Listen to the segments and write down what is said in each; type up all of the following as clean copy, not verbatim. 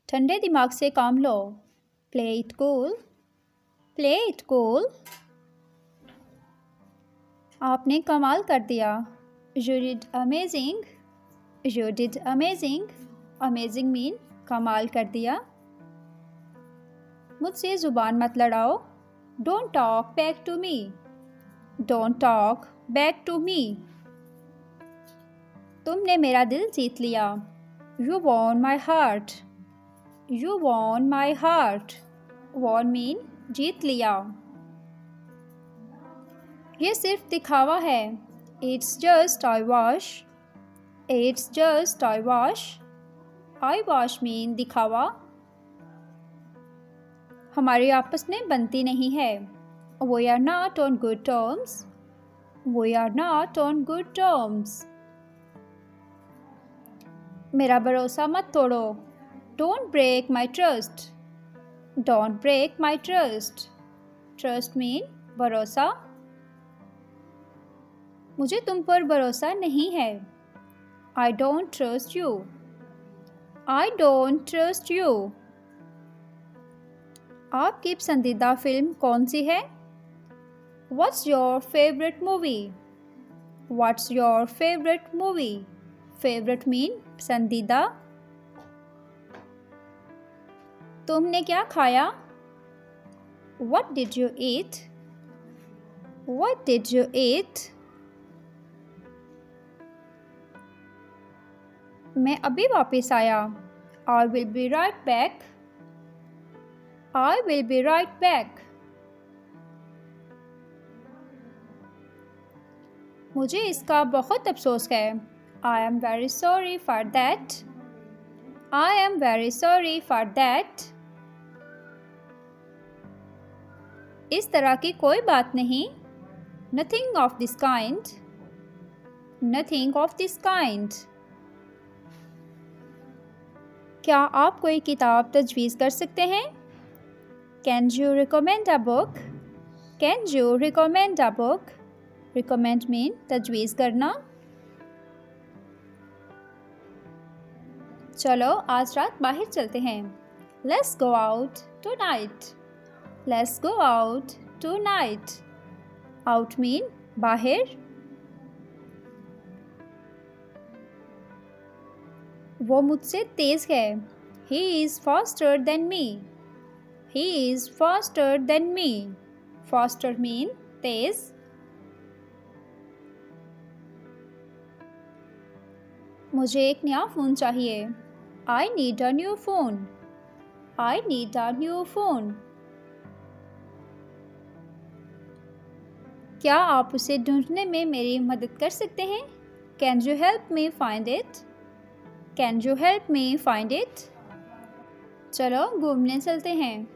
ठंडे दिमाग से काम लो। Play it cool. Play it cool. आपने कमाल कर दिया। You did amazing. You did amazing. Amazing mean कमाल कर दिया। मुझसे ज़ुबान मत लड़ाओ। Don't talk back to me. Don't talk back to me. तुमने मेरा दिल जीत लिया। You won my heart. You won my heart. Won mean जीत लिया। ये सिर्फ दिखावा है। It's just eye wash. It's just eye wash. I wash mean दिखावा। हमारी आपस में बनती नहीं है। We are not on good terms. We are not on good terms. मेरा भरोसा मत तोड़ो। Don't break my trust. Don't break my trust. Trust mean भरोसा। मुझे तुम पर भरोसा नहीं है। I don't trust you. I don't trust you. आपकी पसंदीदा फिल्म कौन सी है? What's your favorite movie? What's your favorite movie? Favorite mean पसंदीदा। तुमने क्या खाया? What did you eat? What did you eat? मैं अभी वापस आया। I will be right back. I will be right back. मुझे इसका बहुत अफसोस है। I am very sorry for that. I am very sorry for that. इस तरह की कोई बात नहीं। Nothing of this kind. Nothing of this kind. क्या आप कोई किताब तजवीज़ कर सकते हैं? Can you recommend a book? Can you recommend a book? Recommend mean तजवीज़ करना। चलो आज रात बाहर चलते हैं। Let's go out tonight. Let's go out tonight. Out mean बाहर। वो मुझसे तेज़ है। He is faster than me. He is faster than me. Faster mean तेज़। मुझे एक नया फ़ोन चाहिए। I need a new phone. I need a new phone. क्या आप उसे ढूंढने में मेरी मदद कर सकते हैं? Can you help me find it? Can you help me find it? चलो घूमने चलते हैं।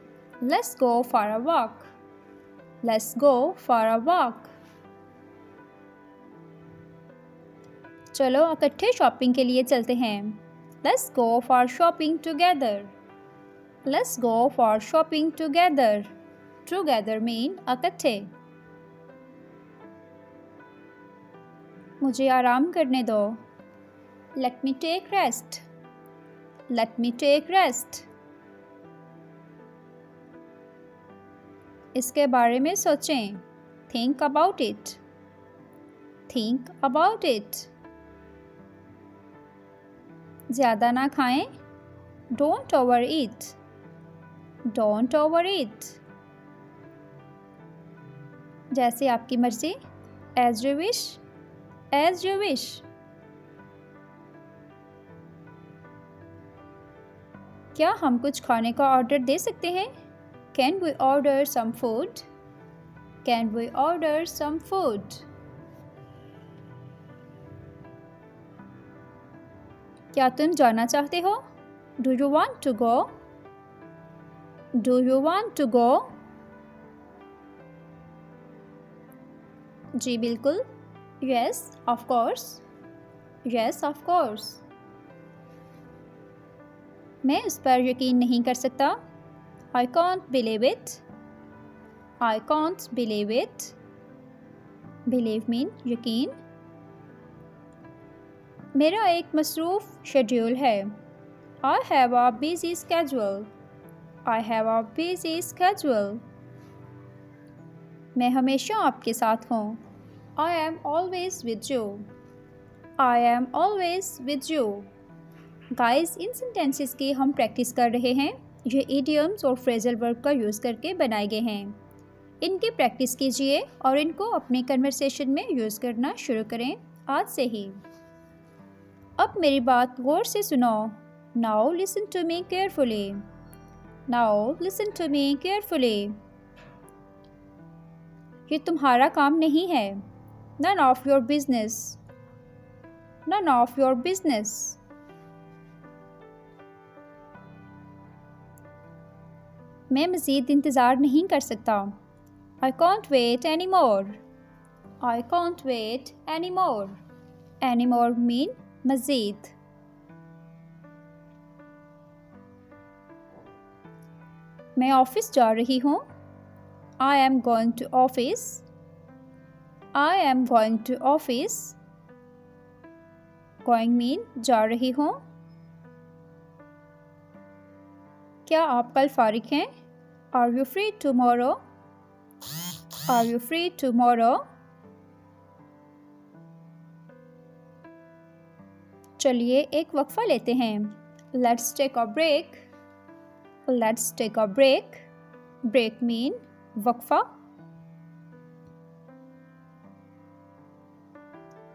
Let's go for a walk. Let's go for a walk. चलो इकट्ठे शॉपिंग के लिए चलते हैं। Let's go for shopping together. Let's go for shopping together. Together mean इकट्ठे। मुझे आराम करने दो। Let me take rest. Let me take rest. इसके बारे में सोचें। Think about it. Think about it. ज़्यादा ना खाएं। Don't overeat. Don't overeat. जैसे आपकी मर्ज़ी। As you wish. As you wish. क्या हम कुछ खाने का ऑर्डर दे सकते हैं? Can we order some food? Can we order some food? क्या तुम जाना चाहते हो? Do you want to go? Do you want to go? जी बिल्कुल। Yes, of course. Yes, of course. मैं उस पर यकीन नहीं कर सकता। I can't believe it. I can't believe it. Believe mean यकीन। मेरा एक मसरूफ़ शेड्यूल है। I have a busy schedule. I have a busy schedule. मैं हमेशा आपके साथ हूँ. I am always with you. I am always with you. Guys, in sentences की हम प्रैक्टिस कर रहे हैं. ये इडियम्स और फ्रेजल वर्ब का यूज़ करके बनाए गए हैं. इनकी प्रैक्टिस कीजिए और इनको अपने कन्वर्सेशन में यूज़ करना शुरू करें आज से ही. अब मेरी बात गौर से सुनो. Now listen to me carefully. Now listen to me carefully. ये तुम्हारा काम नहीं है. None of your business. None of your business. मैं मज़ीद इंतज़ार नहीं कर सकता. I can't wait anymore. I can't wait anymore. Anymore mean मज़ीद. मैं ऑफिस जा रही हूँ. I am going to office. I am going to office. Going mean जा रही हूँ. क्या आप कल फारिग हैं? Are you free tomorrow? Are you free tomorrow? चलिए एक वक्फा लेते हैं. Let's take a break. Let's take a break. Break mean वक्फा.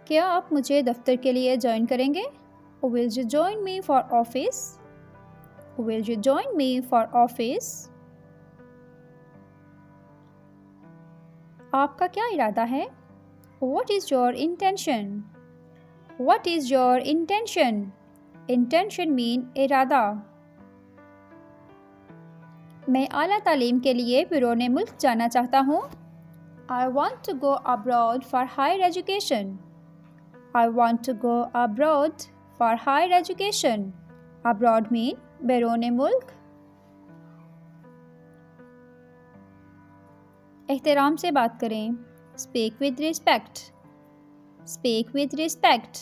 क्या आप मुझे दफ्तर के लिए ज्वाइन करेंगे? Will you join me for office? Will you join me for office? आपका क्या इरादा है? What is your intention? What is your intention? Intention mean इरादा. मैं आला तालीम के लिए बिरूने मुल्क जाना चाहता हूँ. I want to go abroad for higher education. I want to go abroad for higher education. Abroad mean बिरूने मुल्क. एहतराम से बात करें. Speak with respect. Speak with respect.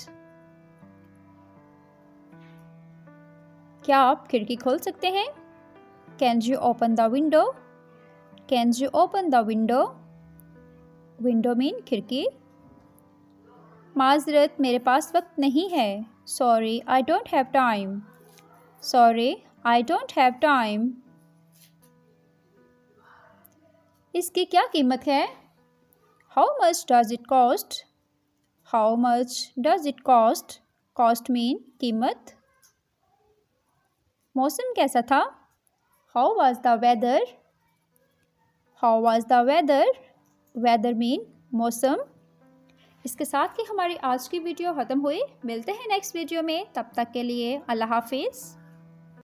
क्या आप खिड़की खोल सकते हैं? Can you open the window? Can you open the window? Window mean खिड़की. माज़रत, मेरे पास वक्त नहीं है. Sorry, I don't have time. Sorry, I don't have time. इसकी क्या कीमत है? How much does it cost? How much does it cost? Cost mean कीमत. मौसम कैसा था? How was the weather? How was the weather? Weather mean मौसम. इसके साथ ही हमारी आज की वीडियो ख़त्म हुई. मिलते हैं नेक्स्ट वीडियो में. तब तक के लिए अल्लाह हाफिज़.